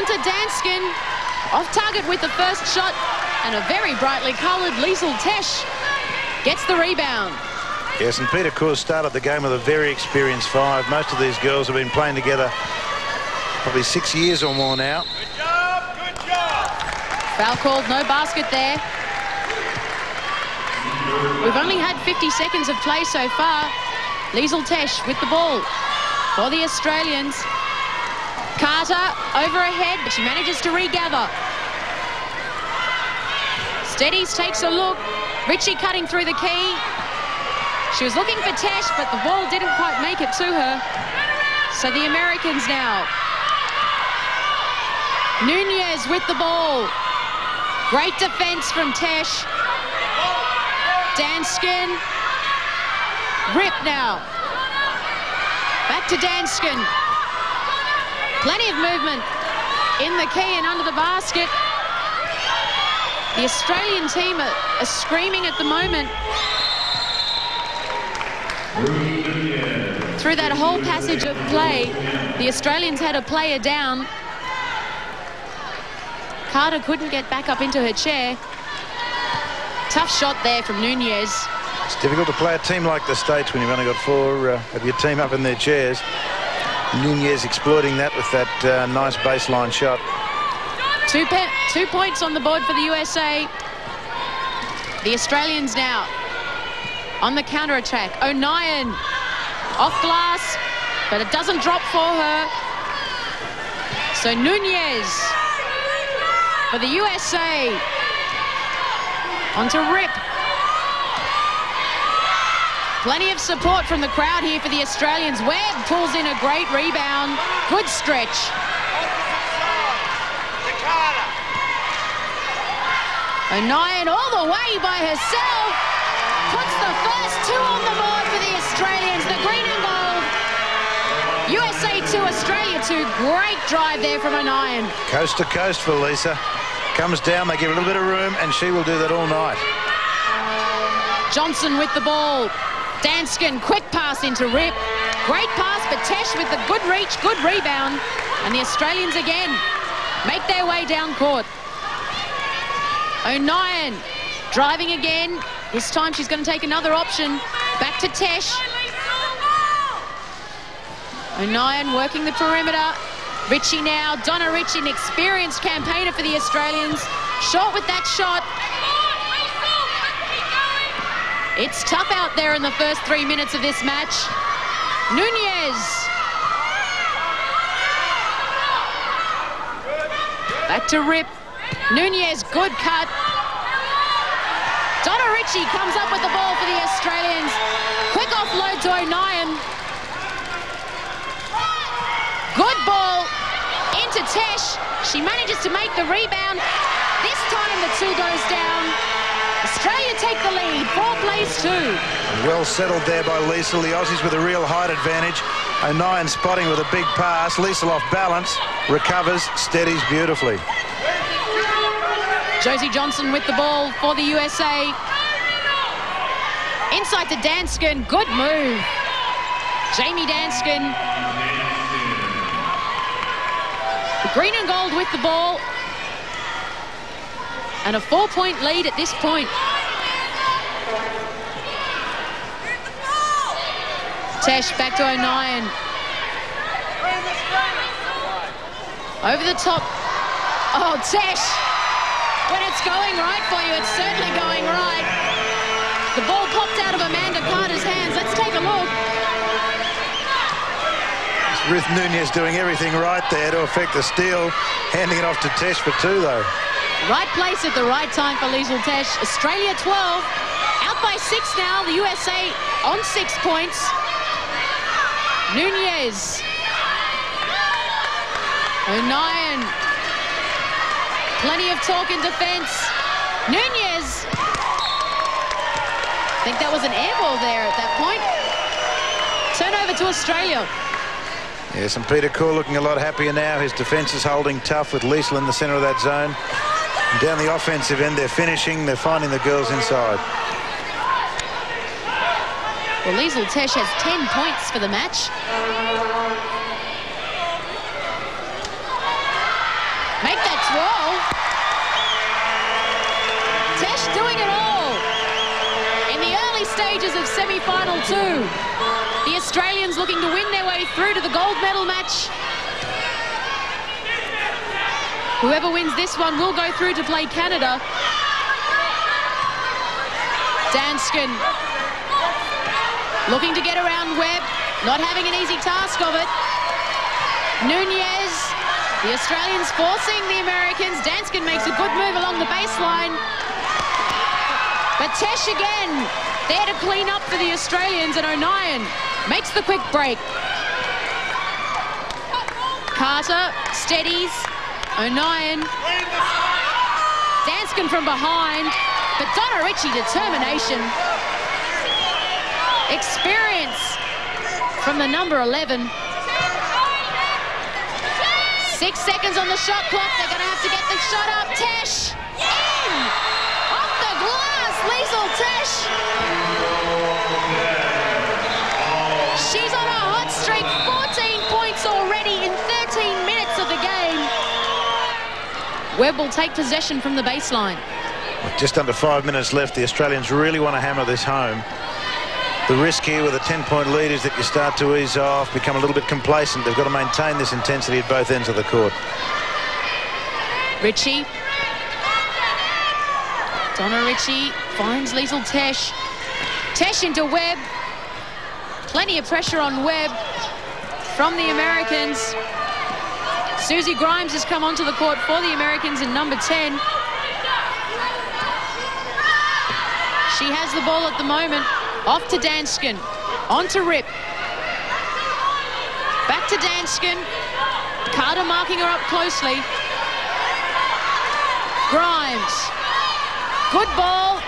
Onto Danskin. Off target with the first shot. And a very brightly coloured Liesl Tesch gets the rebound. Yes, and Peter Coors started the game with a very experienced five. Most of these girls have been playing together probably 6 years or more now. Good job, good job. Foul called, no basket there. We've only had 50 seconds of play so far. Liesl Tesch with the ball for the Australians. Carter over ahead, but she manages to regather. Steadies, takes a look. Ritchie cutting through the key. She was looking for Tesch, but the ball didn't quite make it to her. So the Americans now. Nunez with the ball. Great defense from Tesch. Danskin. Rip now. Back to Danskin. Plenty of movement in the key and under the basket. The Australian team are screaming at the moment. Through that whole passage of play, the Australians had a player down. Carter couldn't get back up into her chair. Tough shot there from Nunez. It's difficult to play a team like the States when you've only got four of your team up in their chairs. Nunez exploiting that with that nice baseline shot. 2 points on the board for the USA. The Australians now on the counter-attack. O'Nien off glass, but it doesn't drop for her. So Nunez for the USA. Onto Rip. Plenty of support from the crowd here for the Australians. Webb pulls in a great rebound. Good stretch. O'Nien all the way by herself. Puts the first two on the board for the Australians. The green and gold. USA 2, Australia 2. Great drive there from O'Nien. Coast to coast for Lisa. Comes down, they give her a little bit of room, and she will do that all night. Johnson with the ball. Danskin, quick pass into Rip. Great pass, but Tesch with the good reach, good rebound. And the Australians again make their way down court. O'Nien driving again. This time she's going to take another option. Back to Tesch. O'Nien working the perimeter. Ritchie now. Donna Ritchie, an experienced campaigner for the Australians. Short with that shot. It's tough out there in the first 3 minutes of this match. Nunez. Back to Rip. Nunez, good cut. Donna Ritchie comes up with the ball for the Australians. Quick offload to O'Nien. Good ball into Tesch. She manages to make the rebound. This time the two goes down. Australia take the lead, 4 plays 2. Well settled there by Liesl. The Aussies with a real height advantage. O'Nien spotting with a big pass. Liesl off balance, recovers, steadies beautifully. Josie Johnson with the ball for the USA. Inside to Danskin, good move. Jamie Danskin. The green and gold with the ball. And a 4-point lead at this point. Tesch back to O'Nien. Over the top. Oh, Tesch. When it's going right for you, it's certainly going right. The ball popped out of Amanda Carter's hands. Let's take a look. Ruth Nunez doing everything right there to affect the steal. Handing it off to Tesch for 2, though. Right place at the right time for Liesl Tesch. Australia 12. Out by 6 now. The USA on 6 points. Nunez. O'Nien. Plenty of talk in defense. Nunez. I think that was an air ball there at that point. Turnover to Australia. Yes, and Peter Coore looking a lot happier now. His defence is holding tough with Liesl in the centre of that zone. And down the offensive end, they're finishing. They're finding the girls inside. Well, Liesl Tesch has 10 points for the match. of semi-final 2. The Australians looking to win their way through to the gold medal match. Whoever wins this one will go through to play Canada. Danskin looking to get around Webb, not having an easy task of it. Nunez, the Australians forcing the Americans. Danskin makes a good move along the baseline. But Tesh again, there to clean up for the Australians, and O'Nien makes the quick break. Carter steadies. O'Nien. Danskin from behind. But Donna Ritchie, determination. Experience from the number 11. 6 seconds on the shot clock. They're going to have to get the shot up. Tesh in! Off the glass, Liesl Tesh. She's on a hot streak. 14 points already in 13 minutes of the game. Webb will take possession from the baseline. With just under 5 minutes left, the Australians really want to hammer this home. The risk here with a 10-point lead is that you start to ease off, become a little bit complacent. They've got to maintain this intensity at both ends of the court. Ritchie. Donna Ritchie finds Liesl Tesh. Tesh into Webb. Plenty of pressure on Webb from the Americans. Susie Grimes has come onto the court for the Americans in number 10. She has the ball at the moment. Off to Danskin. On to Rip. Back to Danskin. Carter marking her up closely. Grimes. Good ball,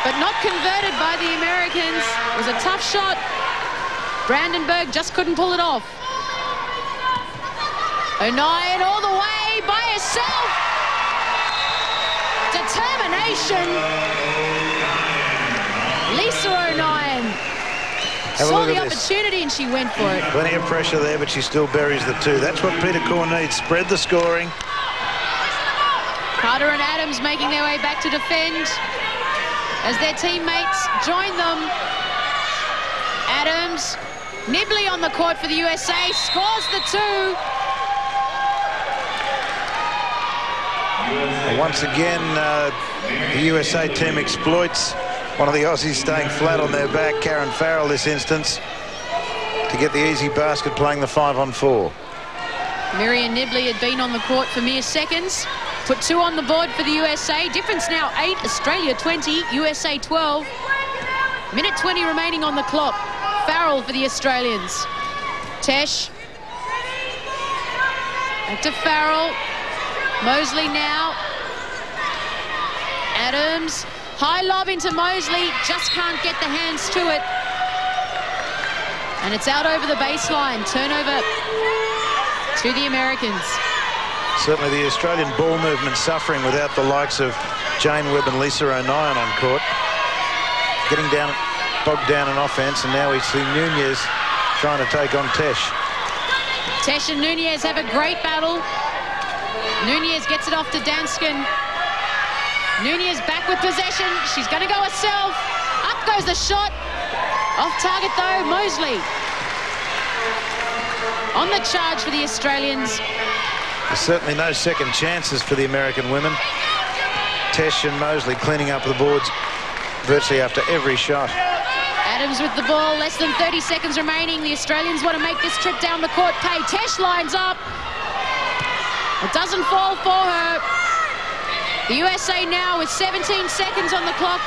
but not converted by the Americans. It was a tough shot. Brandenburg just couldn't pull it off. O'Nien all the way by herself. Determination. Lisa O'Nien saw the opportunity and she went for it. Plenty of pressure there, but she still buries the two. That's what Peter Corr needs. Spread the scoring. Carter and Adams making their way back to defend as their teammates join them. Adams, Nibley on the court for the USA, scores the two. Once again, the USA team exploits one of the Aussies staying flat on their back, Karen Farrell this instance, to get the easy basket playing the 5-on-4. Miriam Nibley had been on the court for mere seconds. Put 2 on the board for the USA. Difference now 8, Australia 20, USA 12. Minute 20 remaining on the clock. Farrell for the Australians. Tesh. Back to Farrell. Mosley now. Adams. High lob into Mosley. Just can't get the hands to it. And it's out over the baseline. Turnover to the Americans. Certainly the Australian ball movement suffering without the likes of Jane Webb and Lisa O'Nien on court. Getting down, bogged down in offense, and now we see Nunez trying to take on Tesh. Tesh and Nunez have a great battle. Nunez gets it off to Danskin. Nunez back with possession. She's going to go herself. Up goes the shot. Off target though, Mosley. On the charge for the Australians. There's certainly no second chances for the American women. Tesh and Mosley cleaning up the boards virtually after every shot. Adams with the ball, less than 30 seconds remaining. The Australians want to make this trip down the court pay. Tesh lines up. It doesn't fall for her. The USA now with 17 seconds on the clock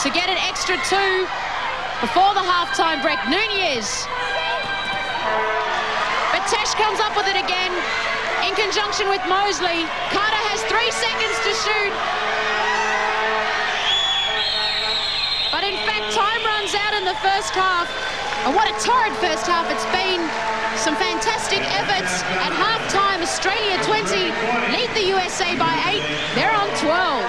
to get an extra 2 before the halftime break. Nunez. But Tesh comes up with it again in conjunction with Mosley. Carter has 3 seconds to shoot. But in fact, time runs out in the first half. And what a torrid first half it's been. Some fantastic efforts. At halftime, Australia 20 lead the USA by 8. They're on 12.